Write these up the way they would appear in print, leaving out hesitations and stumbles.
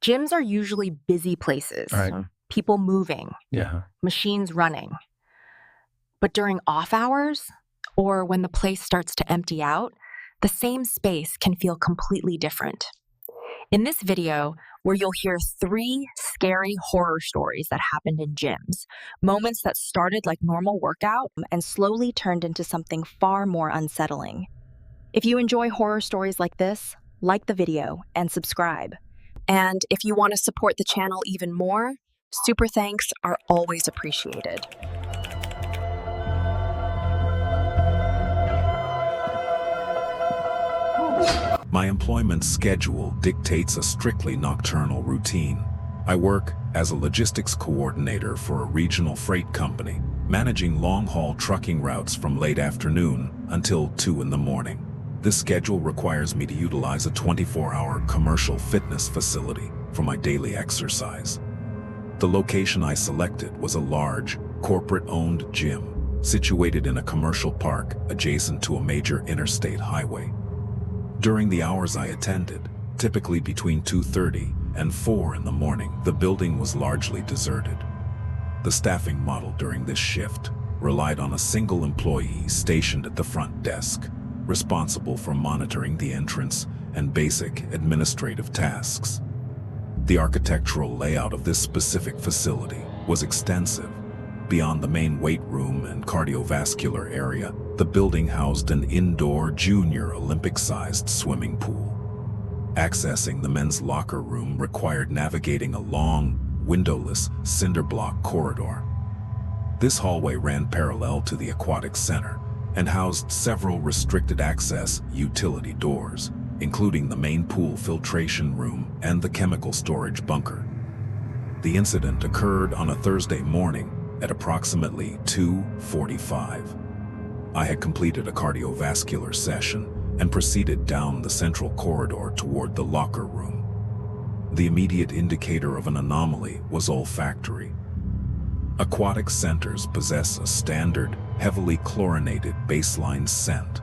Gyms are usually busy places, Right. people moving, Yeah. machines running. But during off hours, or when the place starts to empty out, the same space can feel completely different. In this video, where you'll hear 3 scary horror stories that happened in gyms, moments that started like normal workout and slowly turned into something far more unsettling. If you enjoy horror stories like this, like the video and subscribe. And if you want to support the channel even more, super thanks are always appreciated. My employment schedule dictates a strictly nocturnal routine. I work as a logistics coordinator for a regional freight company, managing long-haul trucking routes from late afternoon until 2 in the morning. This schedule requires me to utilize a 24-hour commercial fitness facility for my daily exercise. The location I selected was a large, corporate-owned gym situated in a commercial park adjacent to a major interstate highway. During the hours I attended, typically between 2:30 and 4 in the morning, the building was largely deserted. The staffing model during this shift relied on a single employee stationed at the front desk, responsible for monitoring the entrance and basic administrative tasks. The architectural layout of this specific facility was extensive. Beyond the main weight room and cardiovascular area, the building housed an indoor junior Olympic-sized swimming pool. Accessing the men's locker room required navigating a long, windowless, cinder-block corridor. This hallway ran parallel to the aquatic center and housed several restricted access utility doors, including the main pool filtration room and the chemical storage bunker. The incident occurred on a Thursday morning at approximately 2:45. I had completed a cardiovascular session and proceeded down the central corridor toward the locker room. The immediate indicator of an anomaly was olfactory. Aquatic centers possess a standard, heavily chlorinated baseline scent.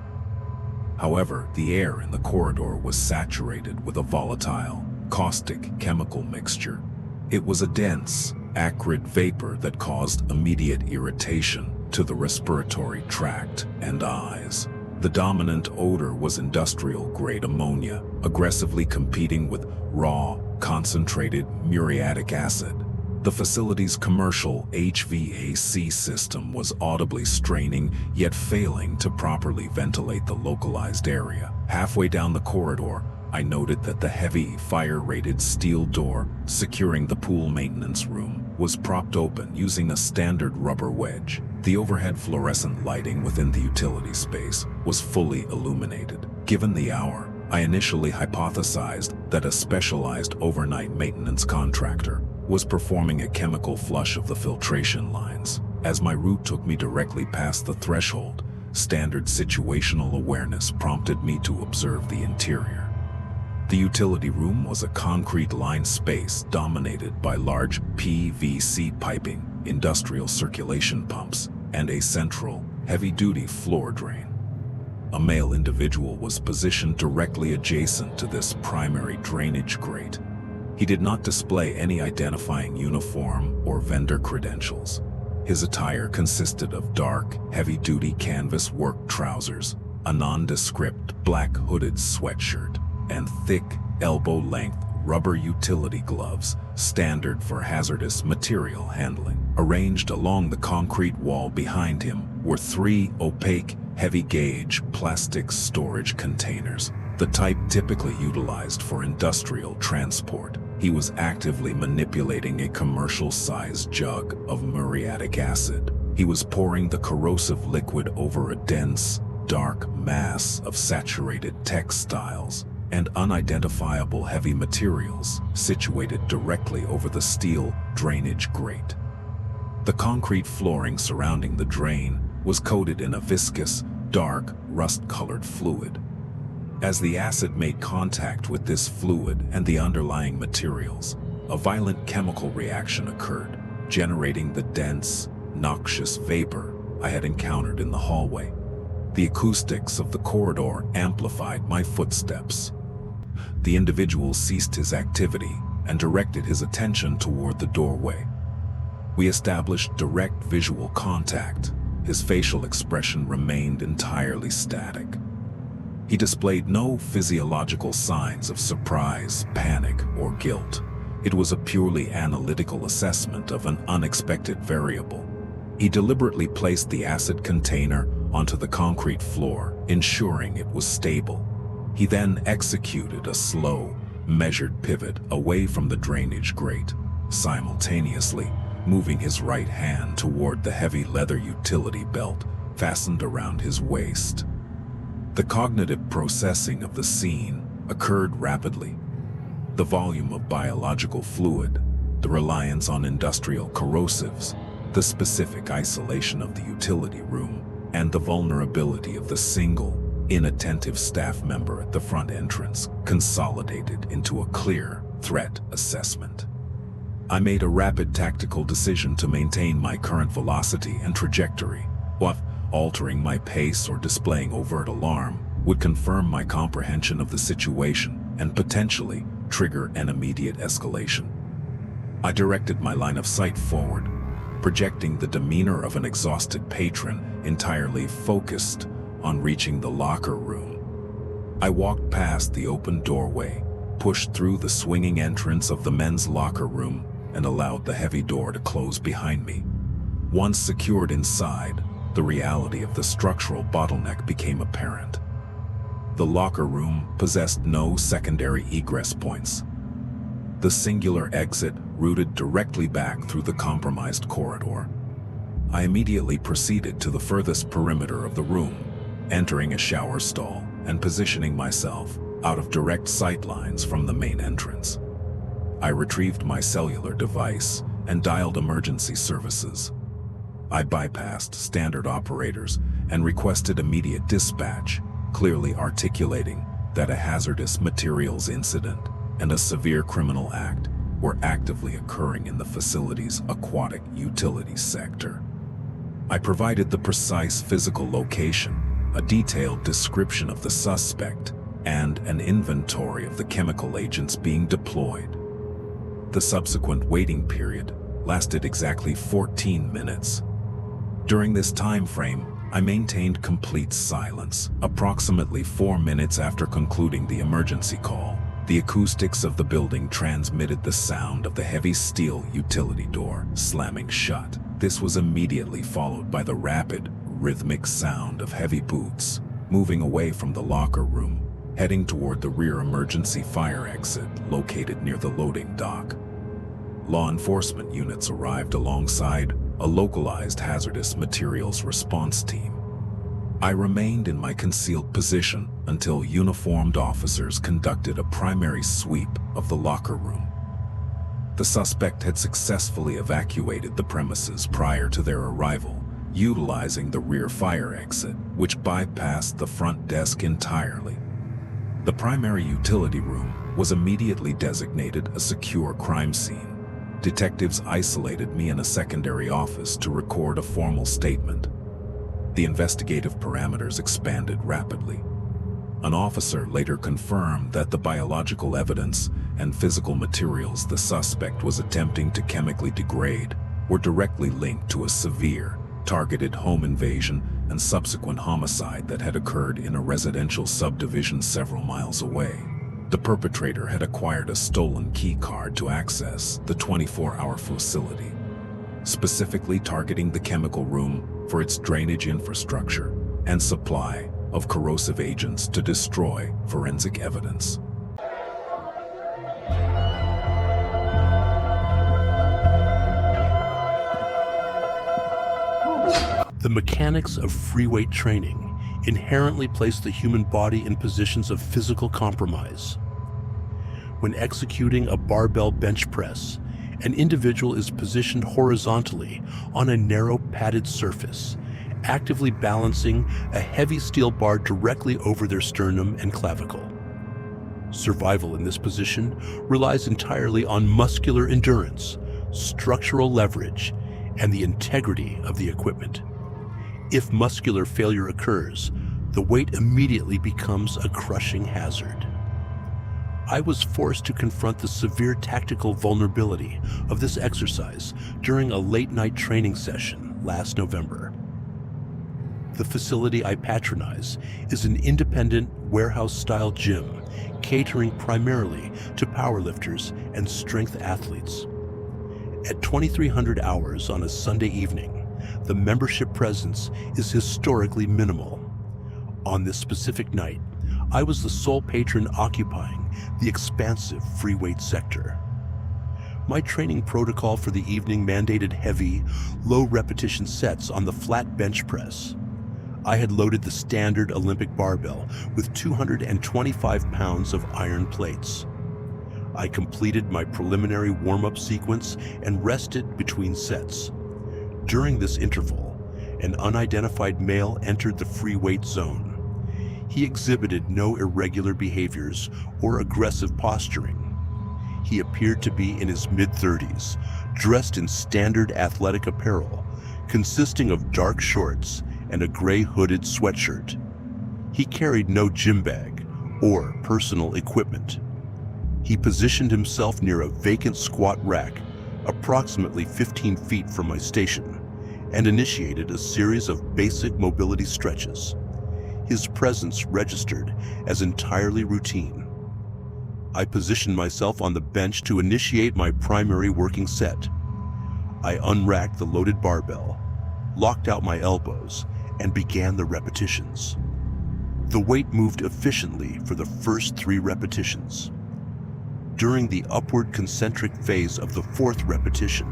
However, the air in the corridor was saturated with a volatile, caustic chemical mixture. It was a dense, acrid vapor that caused immediate irritation to the respiratory tract and eyes. The dominant odor was industrial-grade ammonia, aggressively competing with raw, concentrated muriatic acid. The facility's commercial HVAC system was audibly straining, yet failing to properly ventilate the localized area. Halfway down the corridor, I noted that the heavy, fire-rated steel door securing the pool maintenance room was propped open using a standard rubber wedge. The overhead fluorescent lighting within the utility space was fully illuminated. Given the hour, I initially hypothesized that a specialized overnight maintenance contractor was performing a chemical flush of the filtration lines. As my route took me directly past the threshold, standard situational awareness prompted me to observe the interior. The utility room was a concrete-lined space dominated by large PVC piping, industrial circulation pumps, and a central, heavy-duty floor drain. A male individual was positioned directly adjacent to this primary drainage grate. He did not display any identifying uniform or vendor credentials. His attire consisted of dark, heavy-duty canvas work trousers, a nondescript black hooded sweatshirt, and thick, elbow-length rubber utility gloves, standard for hazardous material handling. Arranged along the concrete wall behind him were 3 opaque, heavy-gauge plastic storage containers, the type typically utilized for industrial transport. He was actively manipulating a commercial-sized jug of muriatic acid. He was pouring the corrosive liquid over a dense, dark mass of saturated textiles and unidentifiable heavy materials situated directly over the steel drainage grate. The concrete flooring surrounding the drain was coated in a viscous, dark, rust-colored fluid. As the acid made contact with this fluid and the underlying materials, a violent chemical reaction occurred, generating the dense, noxious vapor I had encountered in the hallway. The acoustics of the corridor amplified my footsteps. The individual ceased his activity and directed his attention toward the doorway. We established direct visual contact. His facial expression remained entirely static. He displayed no physiological signs of surprise, panic, or guilt. It was a purely analytical assessment of an unexpected variable. He deliberately placed the acid container onto the concrete floor, ensuring it was stable. He then executed a slow, measured pivot away from the drainage grate, simultaneously moving his right hand toward the heavy leather utility belt fastened around his waist. The cognitive processing of the scene occurred rapidly. The volume of biological fluid, the reliance on industrial corrosives, the specific isolation of the utility room, and the vulnerability of the single, inattentive staff member at the front entrance consolidated into a clear threat assessment. I made a rapid tactical decision to maintain my current velocity and trajectory. What, altering my pace or displaying overt alarm, would confirm my comprehension of the situation and potentially trigger an immediate escalation. I directed my line of sight forward, projecting the demeanor of an exhausted patron entirely focused on reaching the locker room. I walked past the open doorway, pushed through the swinging entrance of the men's locker room, and allowed the heavy door to close behind me. Once secured inside, the reality of the structural bottleneck became apparent. The locker room possessed no secondary egress points. The singular exit routed directly back through the compromised corridor. I immediately proceeded to the furthest perimeter of the room, entering a shower stall and positioning myself out of direct sight lines from the main entrance. I retrieved my cellular device and dialed emergency services. I bypassed standard operators and requested immediate dispatch, clearly articulating that a hazardous materials incident and a severe criminal act were actively occurring in the facility's aquatic utilities sector. I provided the precise physical location, a detailed description of the suspect, and an inventory of the chemical agents being deployed. The subsequent waiting period lasted exactly 14 minutes. During this time frame, I maintained complete silence. Approximately 4 minutes after concluding the emergency call, the acoustics of the building transmitted the sound of the heavy steel utility door slamming shut. This was immediately followed by the rapid, rhythmic sound of heavy boots moving away from the locker room, heading toward the rear emergency fire exit located near the loading dock. Law enforcement units arrived alongside a localized hazardous materials response team. I remained in my concealed position until uniformed officers conducted a primary sweep of the locker room. The suspect had successfully evacuated the premises prior to their arrival, utilizing the rear fire exit, which bypassed the front desk entirely. The primary utility room was immediately designated a secure crime scene. Detectives isolated me in a secondary office to record a formal statement. The investigative parameters expanded rapidly. An officer later confirmed that the biological evidence and physical materials the suspect was attempting to chemically degrade were directly linked to a severe, targeted home invasion and subsequent homicide that had occurred in a residential subdivision several miles away. The perpetrator had acquired a stolen key card to access the 24-hour facility, specifically targeting the chemical room for its drainage infrastructure and supply of corrosive agents to destroy forensic evidence. The mechanics of free weight training inherently place the human body in positions of physical compromise. When executing a barbell bench press, an individual is positioned horizontally on a narrow padded surface, actively balancing a heavy steel bar directly over their sternum and clavicle. Survival in this position relies entirely on muscular endurance, structural leverage, and the integrity of the equipment. If muscular failure occurs, the weight immediately becomes a crushing hazard. I was forced to confront the severe tactical vulnerability of this exercise during a late-night training session last November. The facility I patronize is an independent warehouse-style gym catering primarily to powerlifters and strength athletes. At 2,300 hours on a Sunday evening, the membership presence is historically minimal. On this specific night, I was the sole patron occupying the expansive free weight sector. My training protocol for the evening mandated heavy, low repetition sets on the flat bench press. I had loaded the standard Olympic barbell with 225 pounds of iron plates. I completed my preliminary warm-up sequence and rested between sets. During this interval, an unidentified male entered the free weight zone. He exhibited no irregular behaviors or aggressive posturing. He appeared to be in his mid-30s, dressed in standard athletic apparel, consisting of dark shorts and a gray hooded sweatshirt. He carried no gym bag or personal equipment. He positioned himself near a vacant squat rack, approximately 15 feet from my station, and initiated a series of basic mobility stretches. His presence registered as entirely routine. I positioned myself on the bench to initiate my primary working set. I unracked the loaded barbell, locked out my elbows, and began the repetitions. The weight moved efficiently for the first 3 repetitions. During the upward concentric phase of the 4th repetition,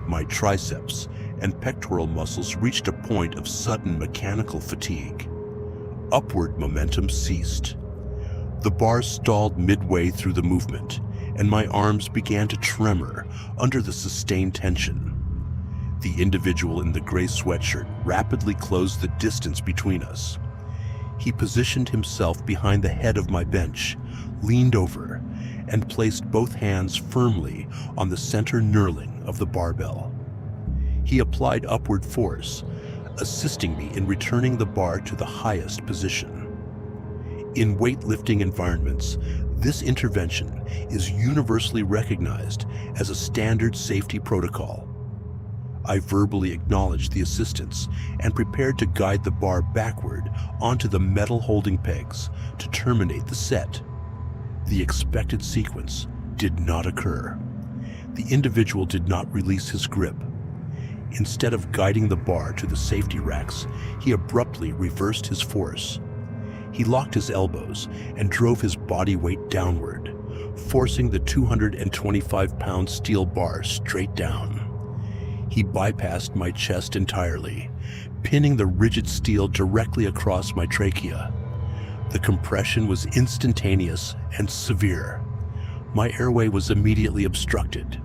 my triceps and pectoral muscles reached a point of sudden mechanical fatigue. Upward momentum ceased. The bar stalled midway through the movement, and my arms began to tremor under the sustained tension. The individual in the gray sweatshirt rapidly closed the distance between us. He positioned himself behind the head of my bench, leaned over, and placed both hands firmly on the center knurling of the barbell. He applied upward force, assisting me in returning the bar to the highest position. In weightlifting environments, this intervention is universally recognized as a standard safety protocol. I verbally acknowledged the assistance and prepared to guide the bar backward onto the metal holding pegs to terminate the set. The expected sequence did not occur. The individual did not release his grip. Instead of guiding the bar to the safety racks, he abruptly reversed his force. He locked his elbows and drove his body weight downward, forcing the 225-pound steel bar straight down. He bypassed my chest entirely, pinning the rigid steel directly across my trachea. The compression was instantaneous and severe. My airway was immediately obstructed.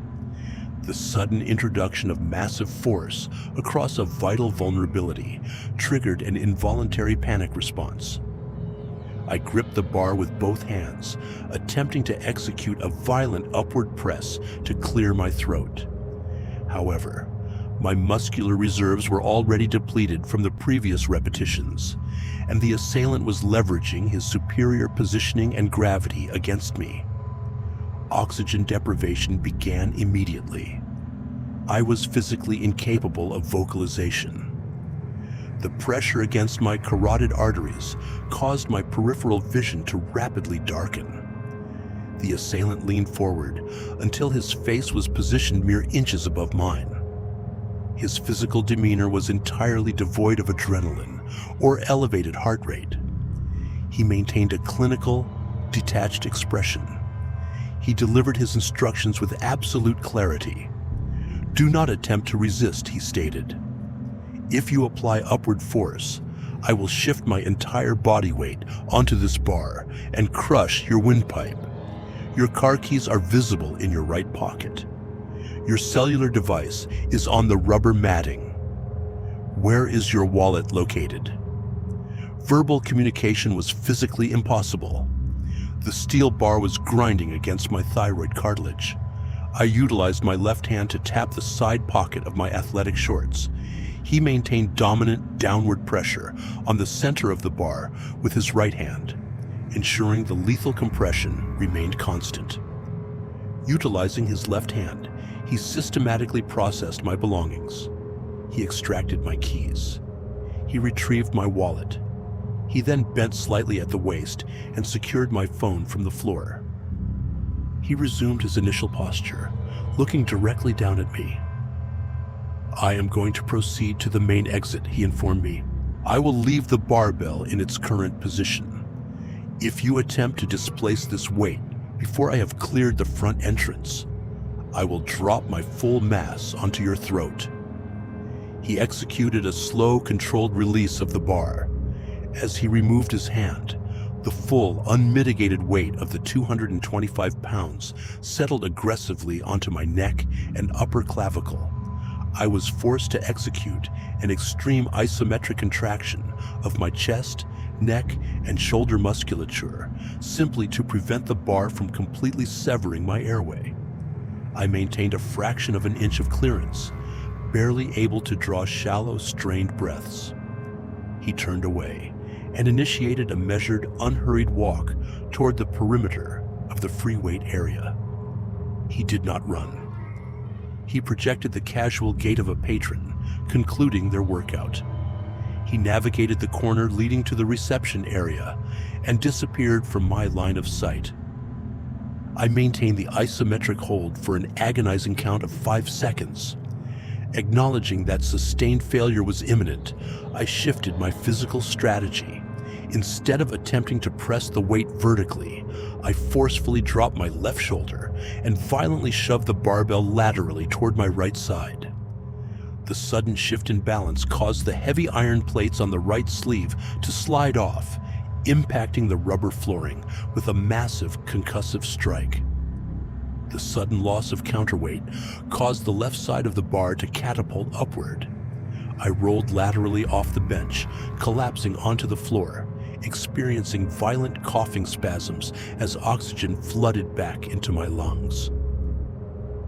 The sudden introduction of massive force across a vital vulnerability triggered an involuntary panic response. I gripped the bar with both hands, attempting to execute a violent upward press to clear my throat. However, my muscular reserves were already depleted from the previous repetitions, and the assailant was leveraging his superior positioning and gravity against me. Oxygen deprivation began immediately. I was physically incapable of vocalization. The pressure against my carotid arteries caused my peripheral vision to rapidly darken. The assailant leaned forward until his face was positioned mere inches above mine. His physical demeanor was entirely devoid of adrenaline or elevated heart rate. He maintained a clinical, detached expression. He delivered his instructions with absolute clarity. "Do not attempt to resist," he stated. "If you apply upward force, I will shift my entire body weight onto this bar and crush your windpipe. Your car keys are visible in your right pocket. Your cellular device is on the rubber matting. Where is your wallet located?" Verbal communication was physically impossible. The steel bar was grinding against my thyroid cartilage. I utilized my left hand to tap the side pocket of my athletic shorts. He maintained dominant downward pressure on the center of the bar with his right hand, ensuring the lethal compression remained constant. Utilizing his left hand, he systematically processed my belongings. He extracted my keys. He retrieved my wallet. He then bent slightly at the waist and secured my phone from the floor. He resumed his initial posture, looking directly down at me. "I am going to proceed to the main exit," he informed me. "I will leave the barbell in its current position. If you attempt to displace this weight before I have cleared the front entrance, I will drop my full mass onto your throat." He executed a slow, controlled release of the bar. As he removed his hand, the full, unmitigated weight of the 225 pounds settled aggressively onto my neck and upper clavicle. I was forced to execute an extreme isometric contraction of my chest, neck, and shoulder musculature simply to prevent the bar from completely severing my airway. I maintained a fraction of an inch of clearance, barely able to draw shallow, strained breaths. He turned away and initiated a measured, unhurried walk toward the perimeter of the free weight area. He did not run. He projected the casual gait of a patron, concluding their workout. He navigated the corner leading to the reception area and disappeared from my line of sight. I maintained the isometric hold for an agonizing count of 5 seconds. Acknowledging that sustained failure was imminent, I shifted my physical strategy. Instead of attempting to press the weight vertically, I forcefully dropped my left shoulder and violently shoved the barbell laterally toward my right side. The sudden shift in balance caused the heavy iron plates on the right sleeve to slide off, impacting the rubber flooring with a massive concussive strike. The sudden loss of counterweight caused the left side of the bar to catapult upward. I rolled laterally off the bench, collapsing onto the floor, experiencing violent coughing spasms as oxygen flooded back into my lungs.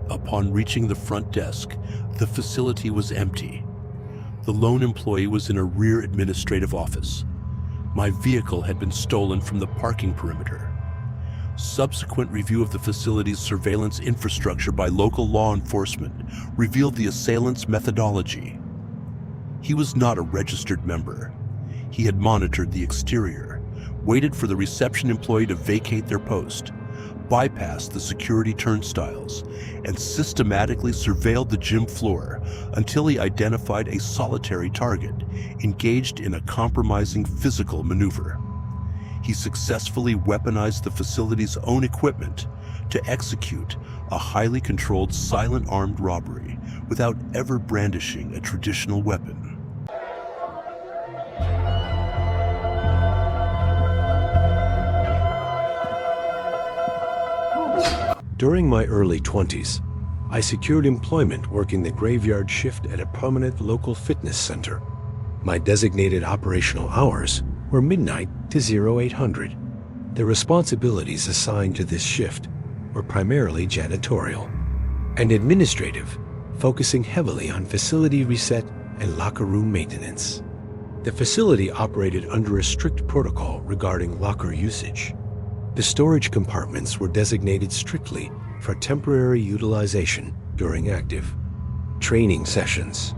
Upon reaching the front desk, the facility was empty. The lone employee was in a rear administrative office. My vehicle had been stolen from the parking perimeter. Subsequent review of the facility's surveillance infrastructure by local law enforcement revealed the assailant's methodology. He was not a registered member. He had monitored the exterior, waited for the reception employee to vacate their post, bypassed the security turnstiles, and systematically surveilled the gym floor until he identified a solitary target engaged in a compromising physical maneuver. He successfully weaponized the facility's own equipment to execute a highly controlled, silent armed robbery without ever brandishing a traditional weapon. During my early 20s, I secured employment working the graveyard shift at a prominent local fitness center. My designated operational hours were midnight to 0800. The responsibilities assigned to this shift were primarily janitorial and administrative, focusing heavily on facility reset and locker room maintenance. The facility operated under a strict protocol regarding locker usage. The storage compartments were designated strictly for temporary utilization during active training sessions.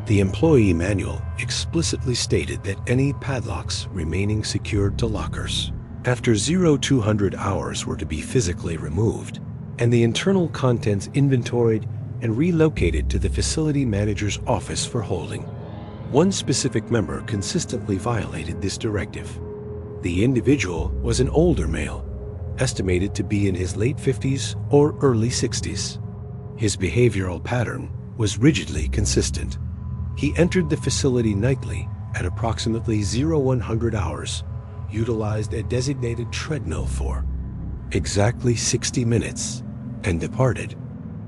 The employee manual explicitly stated that any padlocks remaining secured to lockers after 0200 hours were to be physically removed, and the internal contents inventoried and relocated to the facility manager's office for holding. One specific member consistently violated this directive. The individual was an older male, estimated to be in his late 50s or early 60s. His behavioral pattern was rigidly consistent. He entered the facility nightly at approximately 0100 hours, utilized a designated treadmill for exactly 60 minutes, and departed.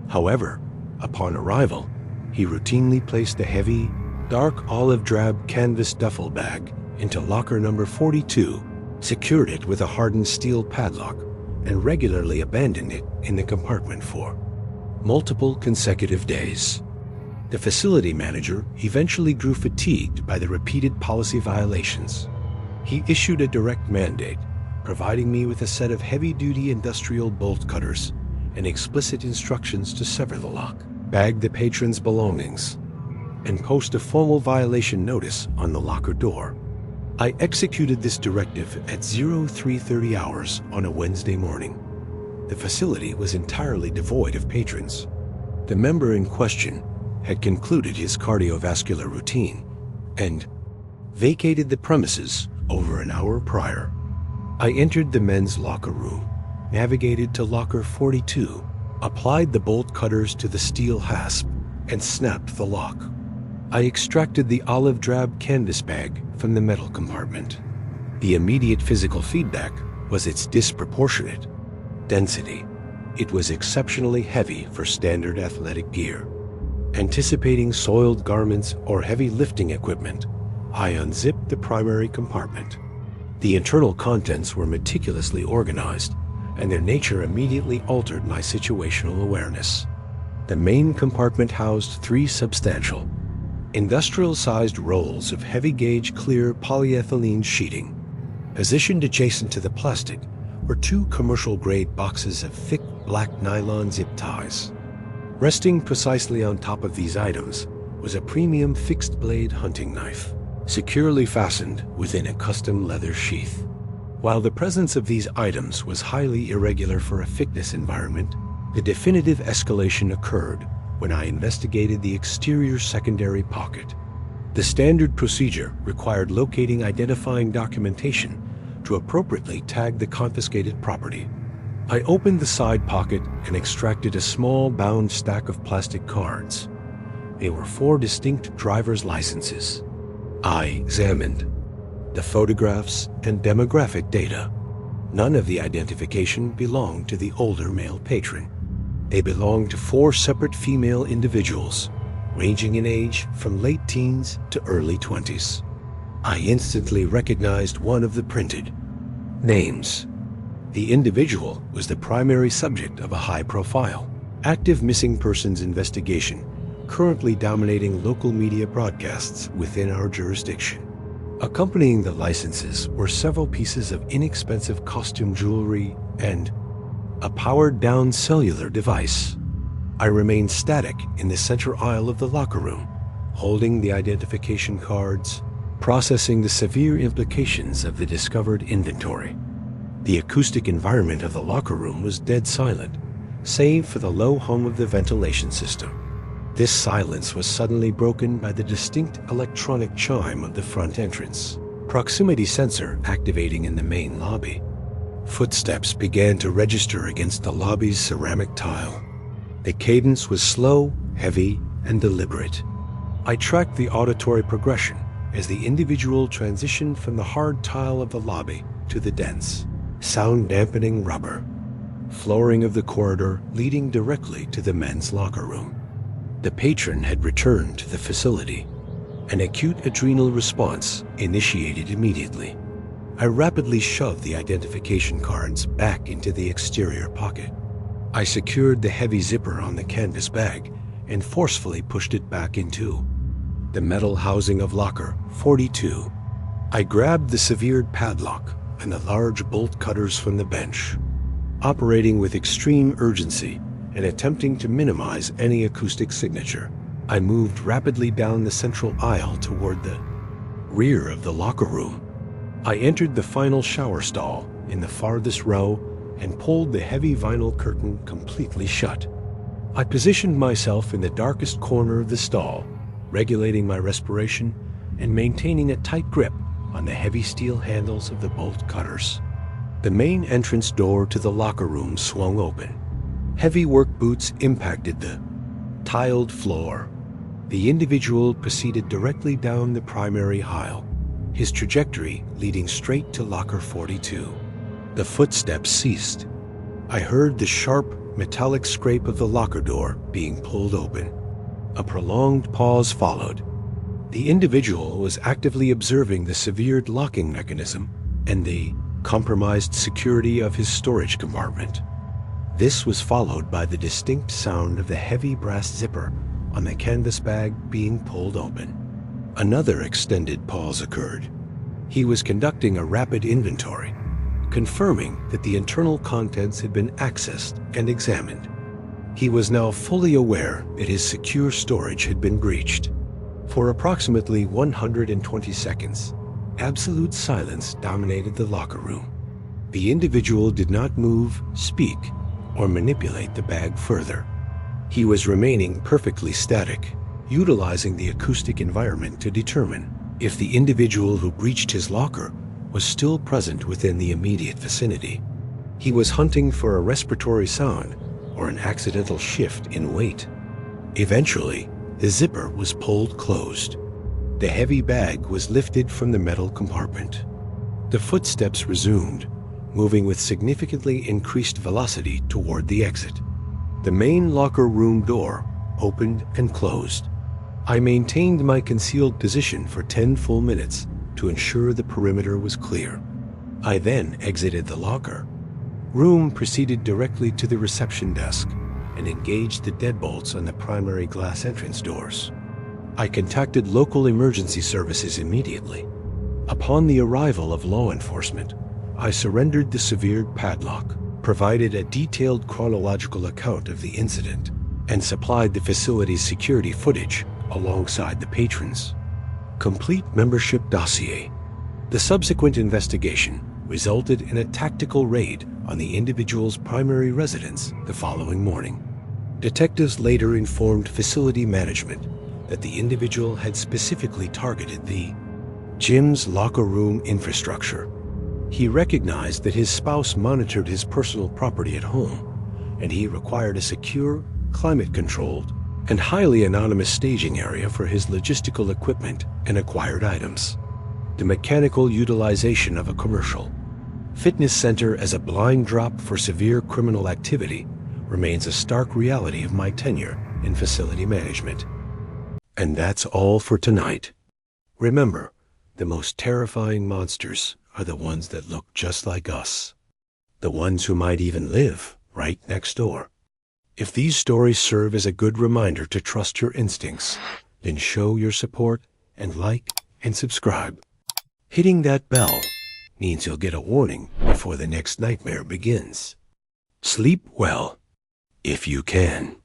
However, upon arrival, he routinely placed a heavy, dark olive drab canvas duffel bag into locker number 42, secured it with a hardened steel padlock, and regularly abandoned it in the compartment for multiple consecutive days. The facility manager eventually grew fatigued by the repeated policy violations. He issued a direct mandate providing me with a set of heavy-duty industrial bolt cutters and explicit instructions to sever the lock, bag the patron's belongings, and post a formal violation notice on the locker door. I executed this directive at 0330 hours on a Wednesday morning. The facility was entirely devoid of patrons. The member in question had concluded his cardiovascular routine and vacated the premises over an hour prior. I entered the men's locker room, navigated to locker 42, applied the bolt cutters to the steel hasp, and snapped the lock. I extracted the olive drab canvas bag from the metal compartment. The immediate physical feedback was its disproportionate density. It was exceptionally heavy for standard athletic gear. Anticipating soiled garments or heavy lifting equipment, I unzipped the primary compartment. The internal contents were meticulously organized, and their nature immediately altered my situational awareness. The main compartment housed 3 substantial, industrial-sized rolls of heavy-gauge clear polyethylene sheeting. Positioned adjacent to the plastic were 2 commercial-grade boxes of thick black nylon zip ties. Resting precisely on top of these items was a premium fixed-blade hunting knife, securely fastened within a custom leather sheath. While the presence of these items was highly irregular for a fitness environment, the definitive escalation occurred when I investigated the exterior secondary pocket. The standard procedure required locating identifying documentation to appropriately tag the confiscated property. I opened the side pocket and extracted a small bound stack of plastic cards. They were 4 distinct driver's licenses. I examined the photographs and demographic data. None of the identification belonged to the older male patron. They belonged to 4 separate female individuals, ranging in age from late teens to early 20s. I instantly recognized one of the printed names. The individual was the primary subject of a high-profile, active missing persons investigation currently dominating local media broadcasts within our jurisdiction. Accompanying the licenses were several pieces of inexpensive costume jewelry and a powered-down cellular device. I remained static in the center aisle of the locker room, holding the identification cards, processing the severe implications of the discovered inventory. The acoustic environment of the locker room was dead silent, save for the low hum of the ventilation system. This silence was suddenly broken by the distinct electronic chime of the front entrance, proximity sensor activating in the main lobby. Footsteps began to register against the lobby's ceramic tile. The cadence was slow, heavy, and deliberate. I tracked the auditory progression as the individual transitioned from the hard tile of the lobby to the dense, sound-dampening rubber flooring of the corridor leading directly to the men's locker room. The patron had returned to the facility. An acute adrenal response initiated immediately. I rapidly shoved the identification cards back into the exterior pocket. I secured the heavy zipper on the canvas bag and forcefully pushed it back into the metal housing of locker 42. I grabbed the severed padlock and the large bolt cutters from the bench, operating with extreme urgency and attempting to minimize any acoustic signature. I moved rapidly down the central aisle toward the rear of the locker room. I entered the final shower stall in the farthest row and pulled the heavy vinyl curtain completely shut. I positioned myself in the darkest corner of the stall, regulating my respiration and maintaining a tight grip on the heavy steel handles of the bolt cutters. The main entrance door to the locker room swung open. Heavy work boots impacted the tiled floor. The individual proceeded directly down the primary aisle, his trajectory leading straight to locker 42. The footsteps ceased. I heard the sharp, metallic scrape of the locker door being pulled open. A prolonged pause followed. The individual was actively observing the severed locking mechanism and the compromised security of his storage compartment. This was followed by the distinct sound of the heavy brass zipper on the canvas bag being pulled open. Another extended pause occurred. He was conducting a rapid inventory, confirming that the internal contents had been accessed and examined. He was now fully aware that his secure storage had been breached. For approximately 120 seconds, absolute silence dominated the locker room. The individual did not move, speak, or manipulate the bag further. He was remaining perfectly static, utilizing the acoustic environment to determine if the individual who breached his locker was still present within the immediate vicinity. He was hunting for a respiratory sound or an accidental shift in weight. Eventually, the zipper was pulled closed. The heavy bag was lifted from the metal compartment. The footsteps resumed, moving with significantly increased velocity toward the exit. The main locker room door opened and closed. I maintained my concealed position for 10 full minutes to ensure the perimeter was clear. I then exited the locker room, proceeded directly to the reception desk, and engaged the deadbolts on the primary glass entrance doors. I contacted local emergency services immediately. Upon the arrival of law enforcement, I surrendered the severed padlock, provided a detailed chronological account of the incident, and supplied the facility's security footage alongside the patrons. Complete membership dossier. The subsequent investigation resulted in a tactical raid on the individual's primary residence the following morning. Detectives later informed facility management that the individual had specifically targeted the gym's locker room infrastructure. He recognized that his spouse monitored his personal property at home, and he required a secure, climate-controlled, and highly anonymous staging area for his logistical equipment and acquired items. The mechanical utilization of a commercial fitness center as a blind drop for severe criminal activity remains a stark reality of my tenure in facility management. And that's all for tonight. Remember, the most terrifying monsters are the ones that look just like us. The ones who might even live right next door. If these stories serve as a good reminder to trust your instincts, then show your support and like and subscribe. Hitting that bell means you'll get a warning before the next nightmare begins. Sleep well, if you can.